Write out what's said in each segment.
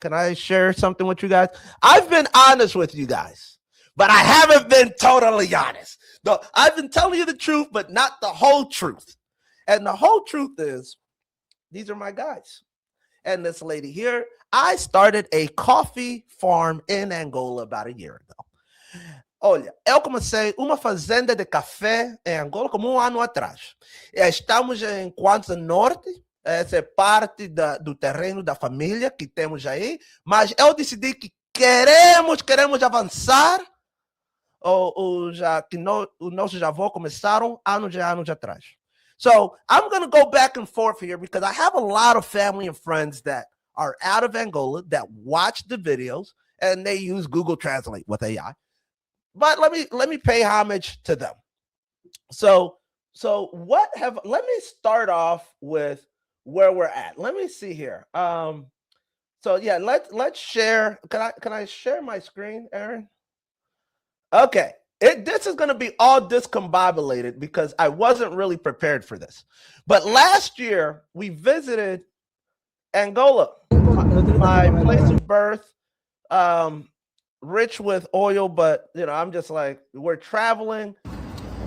Can I share something with you guys? I've been honest with you guys, but I haven't been totally honest. No, I've been telling you the truth, but not the whole truth. And the whole truth is, these are my guys. And this lady here, I started a coffee farm in Angola about a year ago. Olha, eu comecei uma fazenda de café em Angola como ano atrás. Estamos em Kwanza Norte, essa é parte do terreno da família que temos aí, mas eu decidi que queremos avançar, já que os nossos avós começaram anos atrás. So I'm going to go back and forth here because I have a lot of family and friends that are out of Angola that watch the videos and they use Google Translate with AI. But let me pay homage to them. So let me start off with where we're at. Let me see here. So yeah, let's share. Can I share my screen, Aaron? Okay. This is going to be all discombobulated because I wasn't really prepared for this. But last year we visited Angola, my place of birth. Rich with oil, but I'm just like, we're traveling,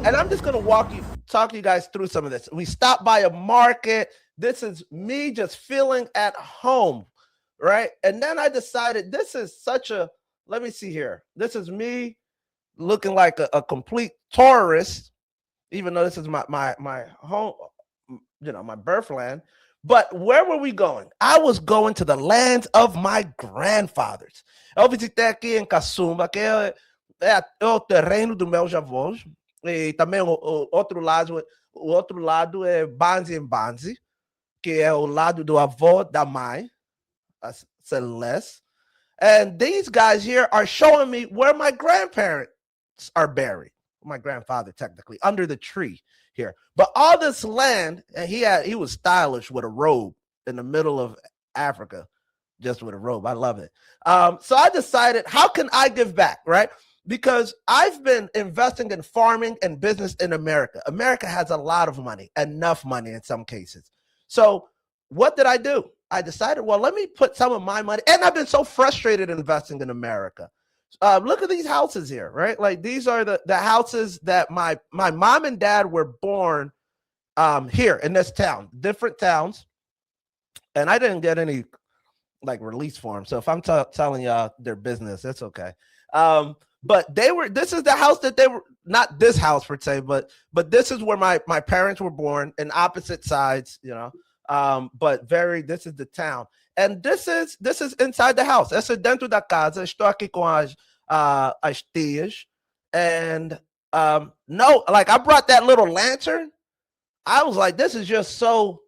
and I'm just gonna talk you guys through some of this. We stopped by a market. This is me just feeling at home, right? And then I decided this is let me see here. This is me looking like a complete tourist, even though this is my home, my birthland. But where were we going? I was going to the land of my grandfathers. Eu visitei aqui em Kassumba, que é o terreno dos meus avós. E também o outro lado é Banzi em Banzi, que é o lado do avô da mãe, a Celeste. And these guys here are showing me where my grandparents are buried. My grandfather, technically, under the tree here. But all this land, and he was stylish with a robe in the middle of Africa, just with a robe. I love it. So I decided, how can I give back, right? Because I've been investing in farming and business in America. America has a lot of money, enough money in some cases. So what did I do? I decided, well, let me put some of my money, and I've been so frustrated investing in America. Look at these houses here, right? Like these are the houses that my mom and dad were born here in this town, different towns. And I didn't get any like release form. So if I'm telling y'all their business, that's okay. But this is the house that they were, not this house per se, but this is where my parents were born in opposite sides, but this is the town. And this is inside the house. Essa é dentro da casa. Estou aqui com as tias. And no, like I brought that little lantern. I was like, this is just so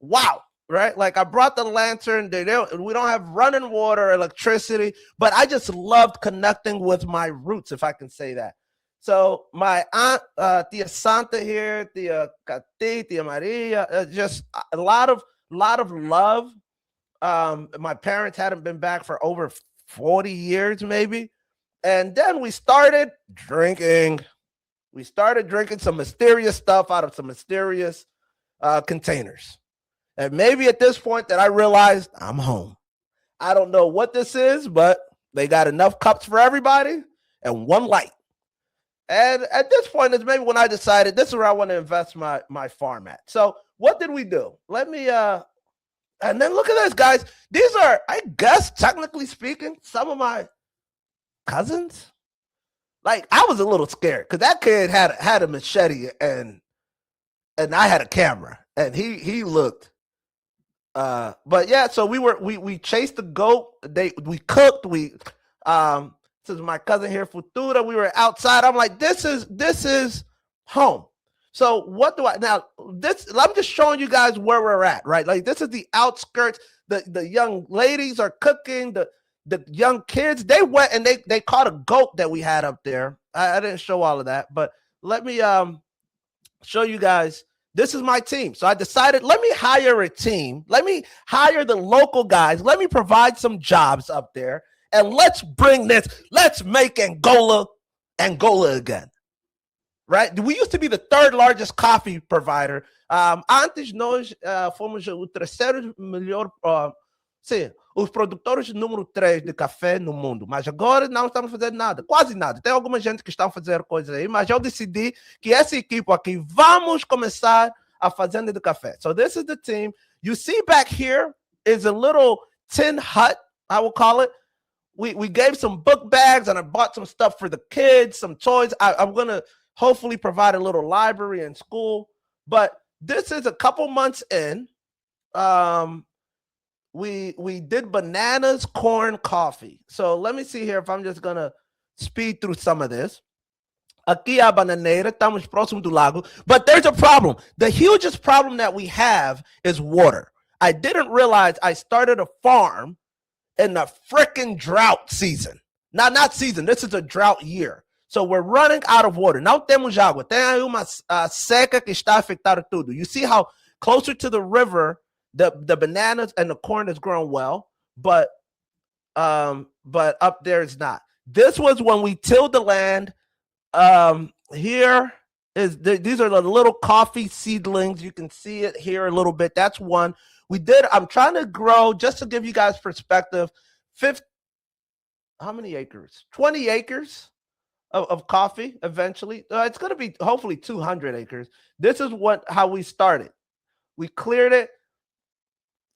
wow, right? Like I brought the lantern. We don't have running water, electricity, but I just loved connecting with my roots, if I can say that. So my aunt, Tia Santa here, Tia Cati, Tia Maria, just a lot of love. My parents hadn't been back for over 40 years, maybe. And then we started drinking. We started drinking some mysterious stuff out of some mysterious containers. And maybe at this point that I realized I'm home. I don't know what this is, but they got enough cups for everybody and one light. And at this point is maybe when I decided this is where I want to invest my farm at. So what did we do? Let me and then look at this, guys. These are, I guess, technically speaking, some of my cousins. Like I was a little scared because that kid had a machete and I had a camera and he looked. But yeah, so we chased the goat. We cooked. This is my cousin here, Futura. We were outside. I'm like, this is home. So what do I now? I'm just showing you guys where we're at, right? Like this is the outskirts. The young ladies are cooking. The young kids, they went and they caught a goat that we had up there. I didn't show all of that, but let me show you guys. This is my team. So I decided, let me hire a team. Let me hire the local guys. Let me provide some jobs up there. And let's make Angola again. Right? We used to be the third largest coffee provider. Antes nós fomos o terceiro melhor, sim, os produtores número 3 de café no mundo, mas agora não estamos fazendo nada, quase nada. Tem alguma gente que está a fazer coisas aí, mas eu decidi que essa equipe aqui, vamos começar a fazenda de café. So this is the team. You see back here is a little tin hut, I will call it. We gave some book bags and I bought some stuff for the kids, some toys. I'm going to hopefully provide a little library in school. But this is a couple months in. We did bananas, corn, coffee. So let me see here if I'm just going to speed through some of this. Aqui a bananeira, estamos próximo do lago. But there's a problem. The hugest problem that we have is water. I didn't realize I started a farm in the freaking drought season. Not season. This is a drought year. So we're running out of water. Não temos água. Tem aí uma seca que está afetando tudo. You see how closer to the river, the bananas and the corn is growing well, but up there it's not. This was when we tilled the land. Here is these are the little coffee seedlings. You can see it here a little bit. That's one. I'm trying to grow, just to give you guys perspective, how many acres? 20 acres of coffee eventually. It's going to be hopefully 200 acres. This is how we started. We cleared it.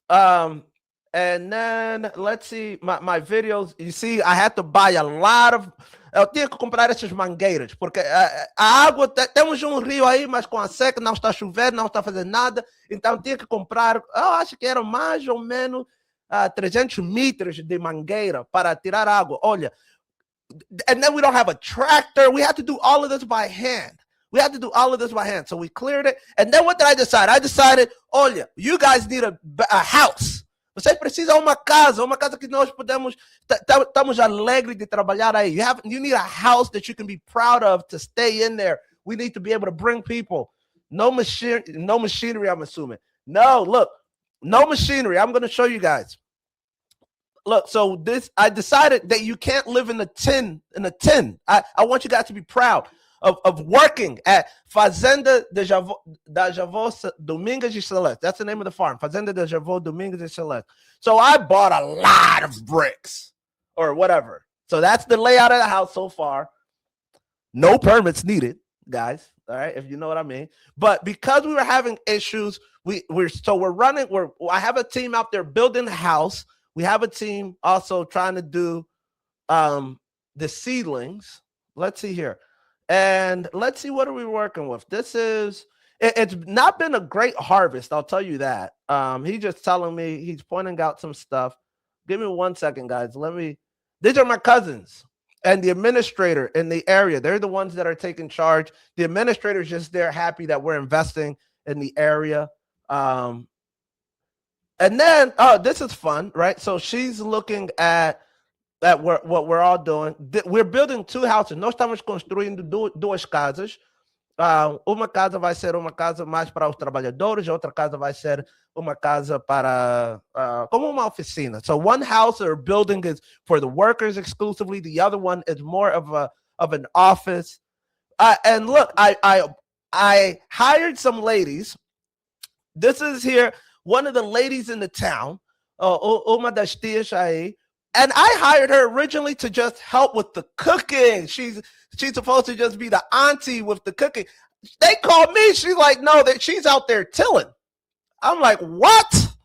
And then let's see my videos. You see, I had to buy a lot of. Eu tinha que comprar essas mangueiras, porque a água, temos um rio aí, mas com a seca não está chovendo, não está fazendo nada, então tinha que comprar, eu acho que eram mais ou menos 300 metros de mangueira para tirar água. Olha, and then we don't have a tractor. We had to do all of this by hand. So we cleared it. And then what did I decide? I decided, olha, you guys need a house. Vocês precisam de uma casa que nós podemos, estamos alegres de trabalhar aí. You need a house that you can be proud of to stay in there. We need to be able to bring people. No machinery, I'm assuming. No machinery. I'm going to show you guys. Look, so I decided that you can't live in a tin. I want you guys to be proud of working at Fazenda da Javô Domingues de Celeste. That's the name of the farm, Fazenda da Javô Domingues de Celeste. So I bought a lot of bricks or whatever. So that's the layout of the house so far. No permits needed, guys. All right, if you know what I mean. But because we were having issues, I have a team out there building the house. We have a team also trying to do the seedlings. Let's see here. And let's see, what are we working with? It's not been a great harvest, I'll tell you that. He's just telling me, he's pointing out some stuff. Give me 1 second, guys. These are my cousins and the administrator in the area. They're the ones that are taking charge. The administrator's just there happy that we're investing in the area. And then, this is fun, right? So she's looking at what we're all doing. We're building 2 houses. Nós estamos construindo duas casas. Uma casa vai ser uma casa mais para os trabalhadores, outra casa vai ser uma casa para como uma oficina. So one house or building is for the workers exclusively. The other one is more of an office. And look, I hired some ladies. This is here, one of the ladies in the town, uma das tias aí. And I hired her originally to just help with the cooking. She's supposed to just be the auntie with the cooking. They called me. She's like, no, that she's out there tilling. I'm like, what?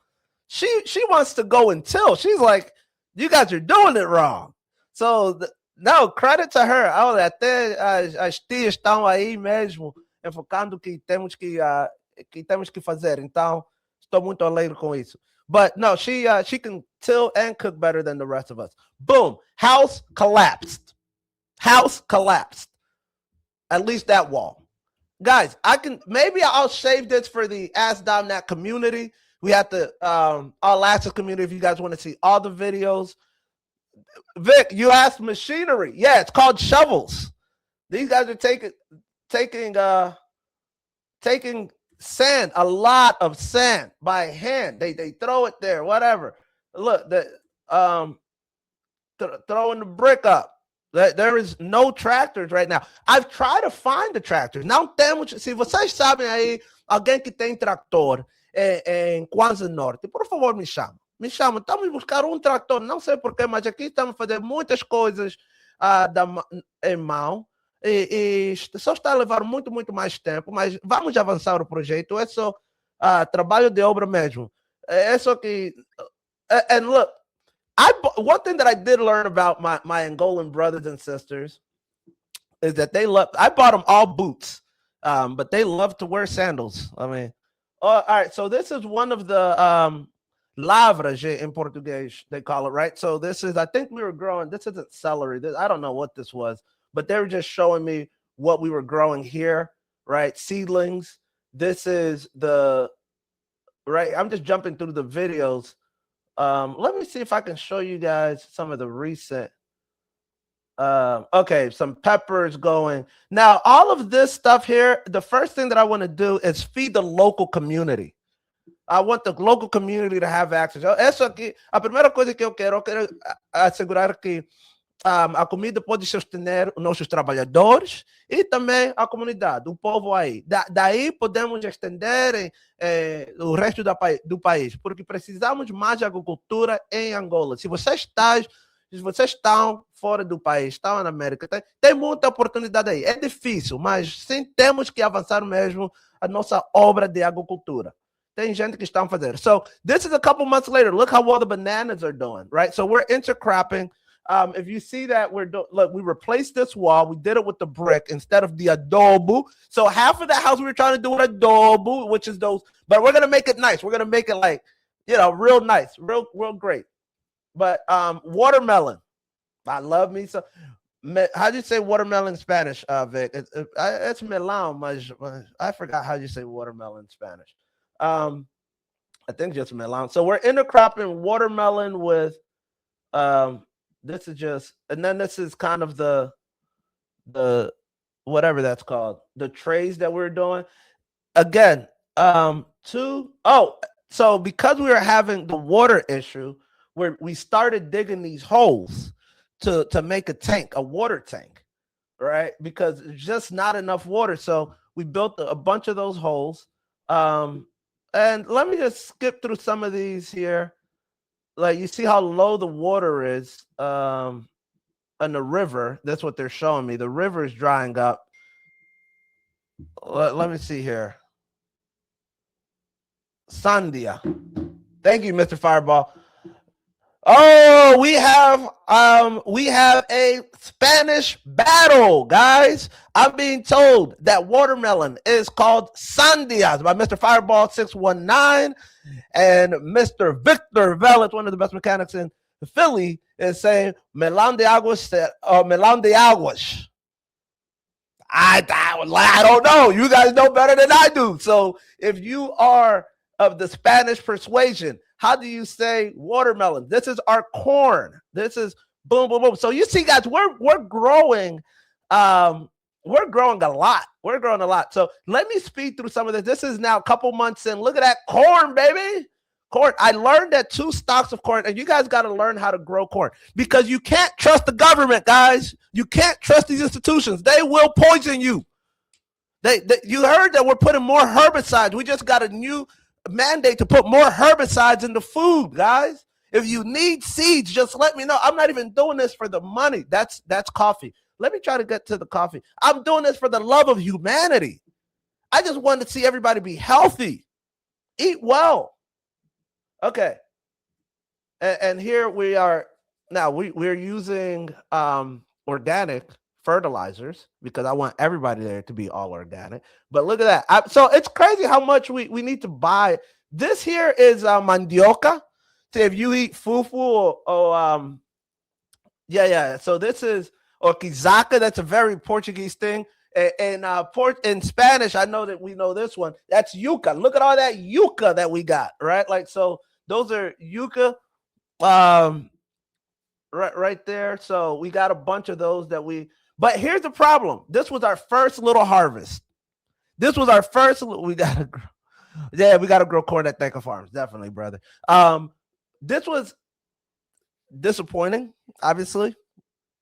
She wants to go and till. She's like, you guys are doing it wrong. So no, credit to her. Até as tias estão aí mesmo enfocando que temos que fazer. Então, estou muito alegre com isso. But no, she can till and cook better than the rest of us. Boom. House collapsed. At least that wall. Guys, maybe I'll save this for the Ask Domnat community. We have the All Access community if you guys want to see all the videos. Vic, you asked machinery. Yeah, it's called shovels. These guys are taking sand, a lot of sand by hand. They throw it there, whatever. Look, throwing the brick up. There is no tractors right now. I've tried to find the tractors. Não temos. Se vocês sabem aí, alguém que tem trator em Kwanzaa Norte, por favor, me chama. me chamam, estamos buscar trator, não sei porquê, mas aqui estamos a fazer muitas coisas em mão, e só está a levar muito, muito mais tempo, mas vamos avançar o projeto, é só trabalho de obra mesmo. É só que, and look, one thing that I did learn about my Angolan brothers and sisters is that I bought them all boots, but they love to wear sandals. I mean, all right, so this is one of the lavras in Portuguese, they call it, right? So this is, I think we were growing, this isn't celery. I don't know what this was, but they were just showing me what we were growing here, right? Seedlings. This is right? I'm just jumping through the videos. Let me see if I can show you guys some of the recent. Okay, some peppers going. Now, all of this stuff here, the first thing that I want to do is feed the local community. I want the local community to have access. Isso aqui, a primeira coisa que eu quero assegurar que a comida pode sustentar os nossos trabalhadores e também a comunidade, o povo aí. Daí podemos estender o resto do país, porque precisamos mais de agricultura em Angola. Se vocês estão fora do país, estão na América, tem muita oportunidade aí. É difícil, mas sim temos que avançar mesmo a nossa obra de agricultura. Tem gente que estão fazendo. So this is a couple months later. Look how well the bananas are doing, right? So we're intercropping. If you see that look, we replaced this wall. We did it with the brick instead of the adobo. So half of the house we were trying to do with adobo, which is those, but we're going to make it nice. We're going to make it like, real nice, real great. But watermelon, I love me so. How do you say watermelon in Spanish, Vic? It's melon, but I forgot how you say watermelon in Spanish. I think just melon. So we're intercropping watermelon with this is just, and then this is kind of the whatever that's called, the trays that we're doing. Again, so because we were having the water issue, we started digging these holes to make a water tank, right? Because there's just not enough water. So we built a bunch of those holes. And let me just skip through some of these here. Like, you see how low the water is in the river. That's what they're showing me. The river is drying up. Let me see here. Sandia. Thank you, Mr. Fireball. Oh, we have a Spanish battle, guys. I'm being told that watermelon is called sandias by Mr. Fireball 619, and Mr. Victor Velez, one of the best mechanics in Philly, is saying melon de aguas or melon de aguas. I don't know. You guys know better than I do. So if you are of the Spanish persuasion, how do you say watermelon? This is our corn. This is boom, boom, boom. So you see, guys, we're growing. We're growing a lot. We're growing a lot. So let me speed through some of this. This is now a couple months in. Look at that corn, baby. Corn. I learned that 2 stalks of corn, and you guys got to learn how to grow corn because you can't trust the government, guys. You can't trust these institutions. They will poison you. You heard that we're putting more herbicides. We just got a new mandate to put more herbicides in the food, guys. If you need seeds, just let me know. I'm not even doing this for the money. That's coffee. Let me try to get to the coffee. I'm doing this for the love of humanity. I just want to see everybody be healthy, eat well. Okay. And here we are now. We're using organic fertilizers because I want everybody there to be all organic. But look at that. So it's crazy how much we need to buy. This here is mandioca. So if you eat fufu or yeah. So this is or kizaka. That's a very Portuguese thing. And in Spanish, I know that we know this one. That's yuca. Look at all that yuca that we got, right? Like, so those are yuca right there. So we got a bunch of those but here's the problem. This was our first little harvest. This was our first, we got to grow corn at Thanka Farms. Definitely, brother. This was disappointing, obviously,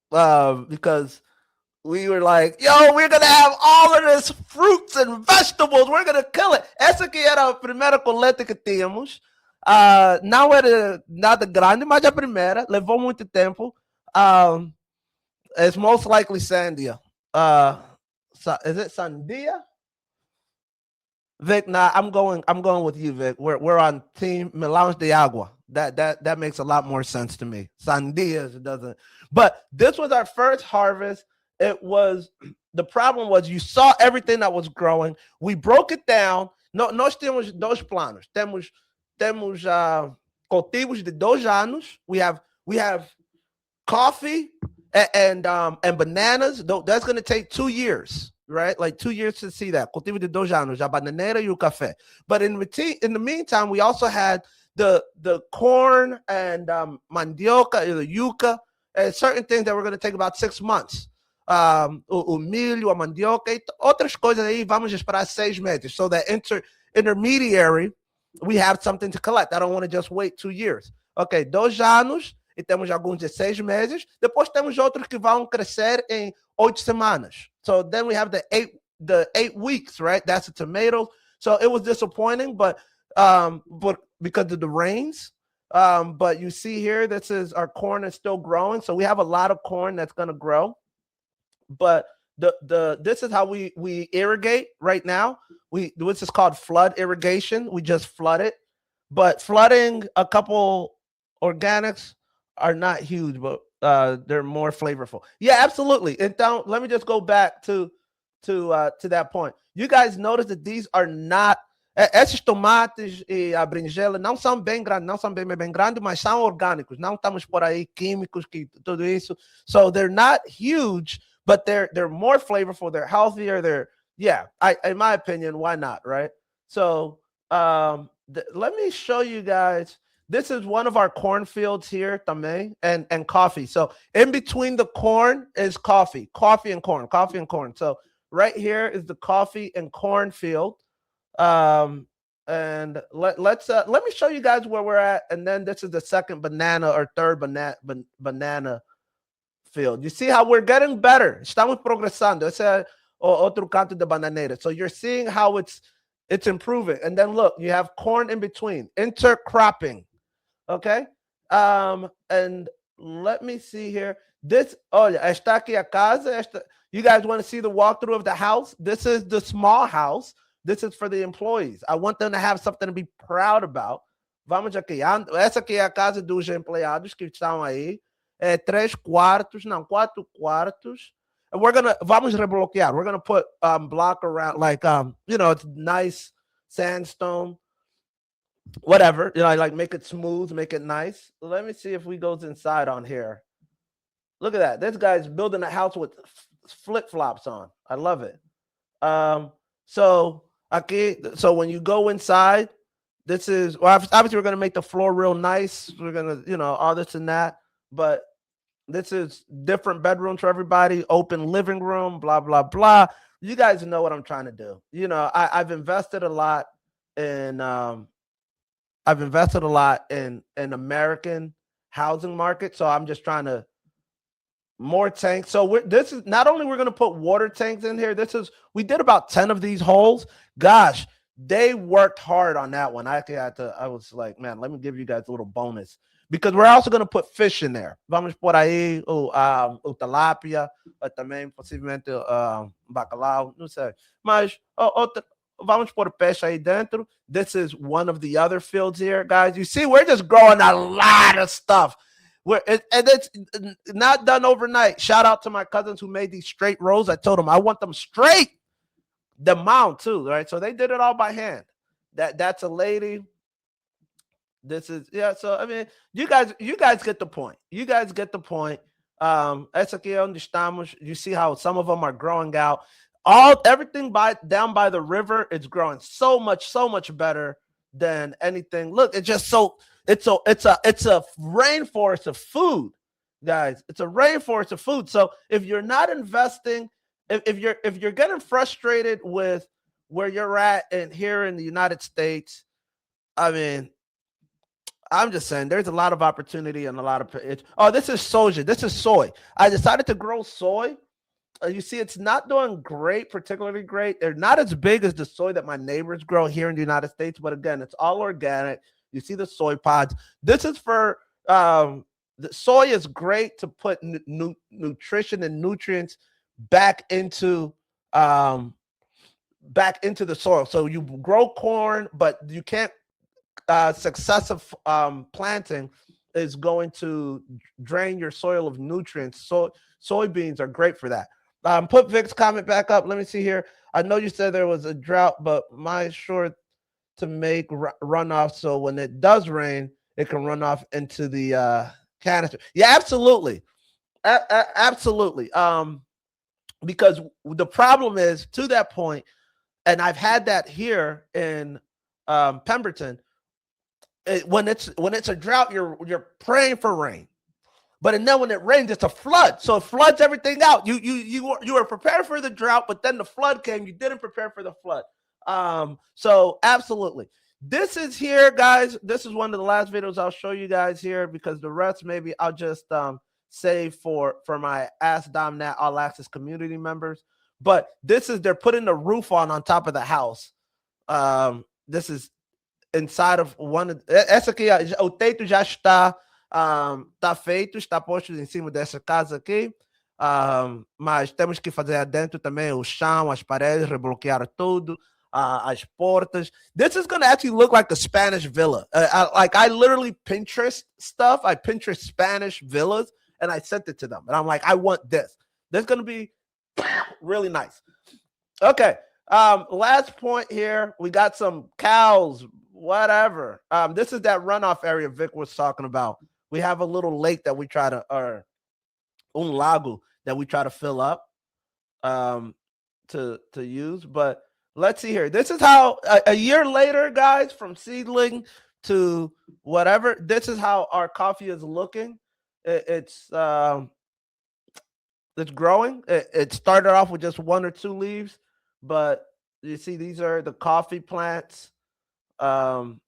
because we were like, yo, we're going to have all of this fruits and vegetables. We're going to kill it. Essa que era a primeira coleta que tínhamos. Não era nada grande, mas a primeira levou muito tempo. Um, it's most likely Sandia. Is it Sandia? Vic, nah, I'm going with you, Vic. We're on team Melange de Agua. That makes a lot more sense to me. Sandias doesn't. But this was our first harvest. It was the problem was you saw everything that was growing. We broke it down. No, nós temos dois planos. Temos cultivos de 2 anos. We have coffee and bananas. That's going to take 2 years, right? Like 2 years to see that. Cultivo de 2 anos, a bananeira e o café. But in the meantime, we also had the corn and mandioca, the yuca, and certain things that were going to take about 6 months. O milho, a mandioca, e outras coisas aí, vamos esperar 6 meses. So that intermediary, we have something to collect. I don't want to just wait 2 years. Okay, 2 anos, e temos alguns de 6 meses. Depois temos outros que vão crescer em 8 semanas. So then we have the 8 weeks, right? That's the tomatoes. So it was disappointing, but because of the rains. But you see here, this is our corn is still growing. So we have a lot of corn that's going to grow. But this is how we irrigate right now. This is called flood irrigation. We just flood it. But flooding a couple organics are not huge, but they're more flavorful. Yeah, absolutely. And let me just go back to that point. You guys notice that these are not esses tomates e a berinjela não são bem grandes, não são bem grandes, mas são orgânicos. Não estamos por aí químicos que tudo isso. So they're not huge, but they're more flavorful. They're healthier. In my opinion, why not, right? So let me show you guys. This is one of our cornfields here, também, and coffee. So in between the corn is coffee and corn. So right here is the coffee and corn field. And let me show you guys where we're at, and then this is the second banana or third banana field. You see how we're getting better. Estamos progresando. Esse é outro canto de bananeira. So you're seeing how it's improving. And then look, you have corn in between. Intercropping. Okay. And let me see here. Está aqui a casa. You guys want to see the walkthrough of the house? This is the small house. This is for the employees. I want them to have something to be proud about. Vamos aqui. Essa aqui é a casa dos empregados que estão aí. 3 quartos, não, 4 quartos. And vamos rebloquear. We're gonna put block around, like it's nice sandstone, whatever. Like make it smooth, make it nice. Let me see if we goes inside on here. Look at that. This guy's building a house with flip-flops on. I love it. So when you go inside, this is obviously we're gonna make the floor real nice. We're gonna, all this and that, but this is different bedrooms for everybody, open living room, blah, blah, blah. You guys know what I'm trying to do. I've invested a lot in American housing market. So I'm just trying to more tanks. So this is not only we're going to put water tanks in here. We did about 10 of these holes. Gosh, they worked hard on that one. I was like, man, let me give you guys a little bonus. Because we're also going to put fish in there. Vamos por aí o tilapia, também possivelmente bacalhau, não sei. Mas vamos pôr peixe aí dentro. This is one of the other fields here, guys. You see, we're just growing a lot of stuff. And it's not done overnight. Shout out to my cousins who made these straight rows. I told them I want them straight. The mound too, right? So they did it all by hand. That's a lady. This is so I mean, you guys get the point. You guys get the point. Essa aqui é onde estamos. You see how some of them are growing out. Everything down by the river, it's growing so much better than anything. Look, it's just it's a rainforest of food, guys. It's a rainforest of food. So if you're not investing, if you're getting frustrated with where you're at and here in the United States, I mean, I'm just saying there's a lot of opportunity and a lot of this is soja. This is soy. I decided to grow soy. You see, it's not doing particularly great. They're not as big as the soy that my neighbors grow here in the United States. But again, it's all organic. You see the soy pods. This is for the soy is great to put nutrition and nutrients back into the soil. So you grow corn, but you can't successive planting is going to drain your soil of nutrients. So soybeans are great for that. Put Vic's comment back up. Let me see here. I know you said there was a drought, but my sure to make runoff, so when it does rain, it can run off into the canister. Yeah, absolutely. Absolutely. Because the problem is, to that point, and I've had that here in Pemberton, when it's a drought, you're praying for rain. But then when it rains, it's a flood. So it floods everything out. You were prepared for the drought, but then the flood came. You didn't prepare for the flood. So absolutely. This is here, guys. This is one of the last videos I'll show you guys here, because the rest maybe I'll just save for my Ask Dom Nat All Access community members. But this is, they're putting the roof on top of the house. This is inside of one of essa aqui, o teito já está feito, está posto em cima dessa casa aqui, mas temos que fazer adentro também o chão, as paredes, rebloquear tudo, as portas. This is going to actually look like a Spanish villa. I literally Pinterest stuff. I Pinterest Spanish villas, and I sent it to them, and I'm like, I want this. This is going to be really nice. Okay. Last point here. We got some cows, whatever. This is that runoff area Vic was talking about. We have a little lake that we try to, or un lago that we try to fill up to use. But let's see here. This is how a year later, guys, from seedling to whatever, this is how our coffee is looking. It's growing. It started off with just 1 or 2 leaves, but you see these are the coffee plants. And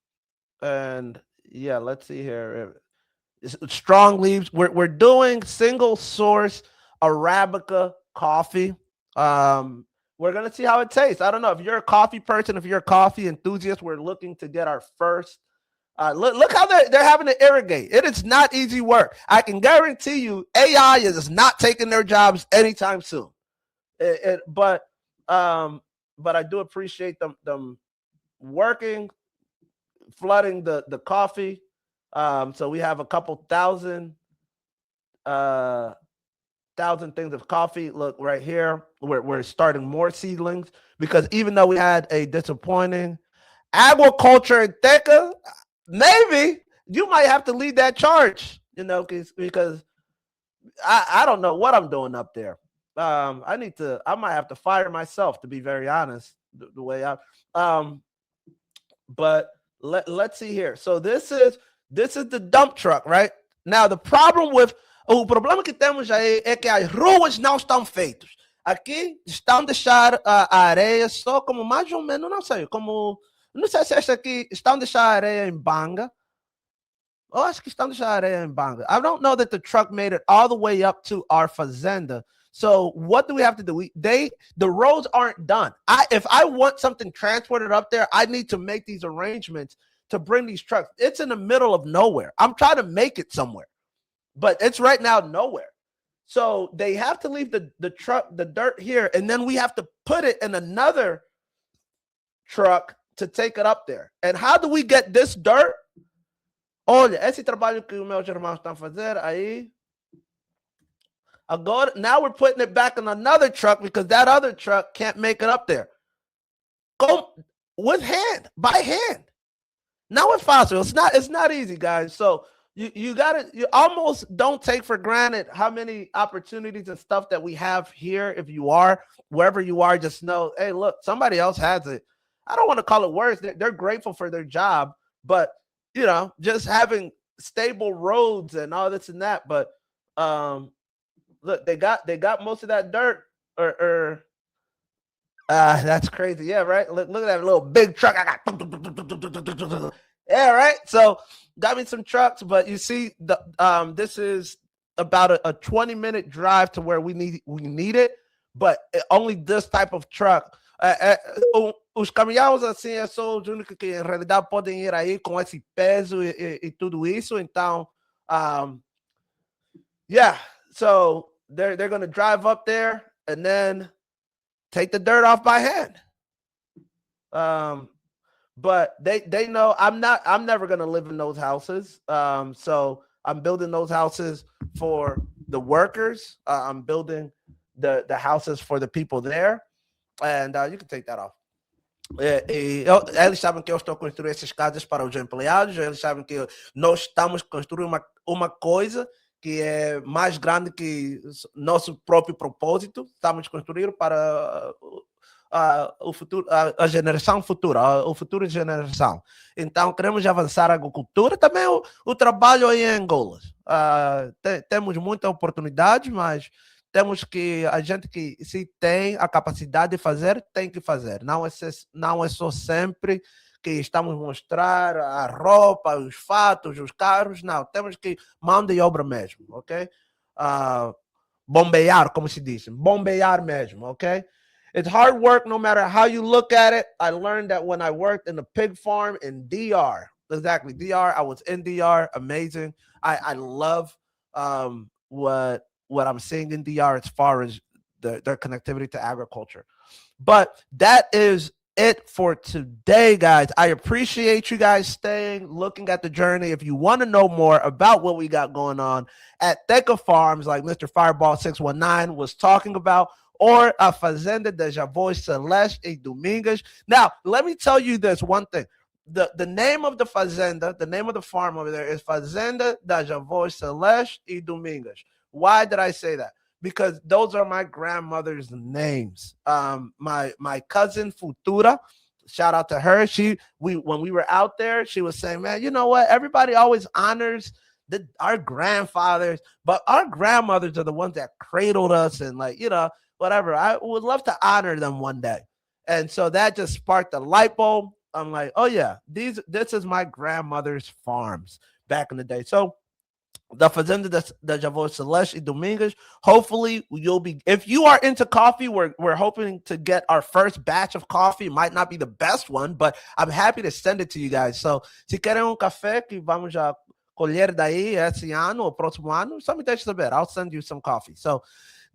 yeah, let's see here. It's strong leaves. We're doing single source Arabica coffee. We're gonna see how it tastes. I don't know if you're a coffee person, if you're a coffee enthusiast. We're looking to get our first. Look how they're having to irrigate. It is not easy work. I can guarantee you, AI is not taking their jobs anytime soon. But I do appreciate them working, flooding the coffee. So we have a couple thousand things of coffee. Look right here. We're starting more seedlings, because even though we had a disappointing agriculture in Teca, maybe you might have to lead that charge, because I don't know what I'm doing up there. I might have to fire myself, to be very honest, the way but let's see here. So this is the dump truck, right? Now, o problema que temos aí é que as ruas não estão feitas. Aqui estão deixar a areia só como mais ou menos, não sei se esta aqui estão deixar a areia em Banga. Eu acho que estão deixar a areia em Banga. I don't know that the truck made it all the way up to our fazenda. So what do we have to do? The roads aren't done. If I want something transported up there, I need to make these arrangements to bring these trucks. It's in the middle of nowhere. I'm trying to make it somewhere, but it's right now nowhere. So they have to leave the dirt here, and then we have to put it in another truck to take it up there. And how do we get this dirt? Olha, esse trabalho que os meus irmãos estão fazendo aí. Agora, now we're putting it back in another truck, because that other truck can't make it up there. Go with hand, by hand. Now it's possible. It's not easy, guys. So you almost don't take for granted how many opportunities and stuff that we have here. If you are wherever you are, just know, hey, look, somebody else has it. I don't want to call it worse. They're grateful for their job, but just having stable roads and all this and that. But look, they got most of that dirt. That's crazy. Yeah, right. Look at that little big truck. I got. Yeah, right. So got me some trucks, but you see, this is about a 20-minute drive to where we need it, but only this type of truck. O os caminhões, assim, são os únicos que, em realidade, podem ir aí com esse peso e tudo isso. Então, yeah. So they're going to drive up there and then take the dirt off by hand. But they know I'm never going to live in those houses. So I'm building those houses for the workers. I'm building the houses for the people there. And you can take that off. Eles sabem que eu estou construindo essas casas para os empregados, eles sabem que nós estamos construindo uma coisa que é mais grande que nosso próprio propósito, estamos construindo para o futuro, a geração futura, o futuro de geração. Então, queremos avançar a agricultura, também o trabalho aí em Angola. Temos muita oportunidade, mas temos que, a gente que se tem a capacidade de fazer, tem que fazer. Não é só sempre que estamos mostrar a roupa, os fatos, os carros. Não, temos que mão de obra mesmo, ok? Bombear, como se diz. Bombear mesmo, ok? It's hard work no matter how you look at it. I learned that when I worked in a pig farm in DR. Exactly, DR. I was in DR. Amazing. I love what I'm seeing in DR as far as their connectivity to agriculture. But that is it for today, guys. I appreciate you guys staying, looking at the journey. If you want to know more about what we got going on at Teca Farms, like Mr. Fireball 619 was talking about, or a Fazenda de Javoi Celeste e Domingues. Now, let me tell you this one thing. The name of the fazenda, the name of the farm over there is Fazenda da Javoi Celeste e Domingues. Why did I say that? Because those are my grandmother's names. My cousin Futura, shout out to her. When we were out there, she was saying, man, you know what? Everybody always honors our grandfathers, but our grandmothers are the ones that cradled us and whatever. I would love to honor them one day. And so that just sparked a light bulb. I'm like, oh yeah, this is my grandmother's farms back in the day. So the Fazenda de Javoi Celeste e Domingues. Hopefully if you are into coffee, we're hoping to get our first batch of coffee. It might not be the best one, but I'm happy to send it to you guys. So se querem café que vamos a colher daí esse ano ou próximo ano, só me deixe saber. I'll send you some coffee. So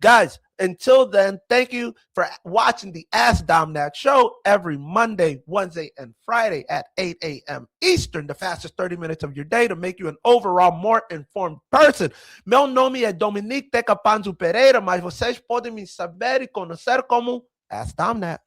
guys, until then, thank you for watching the Ask Domnat show every Monday, Wednesday, and Friday at 8 a.m. Eastern, the fastest 30 minutes of your day to make you an overall more informed person. Meu nome é Dominique Tecapanzo Pereira, mas vocês podem me saber e conhecer como Ask Domnat.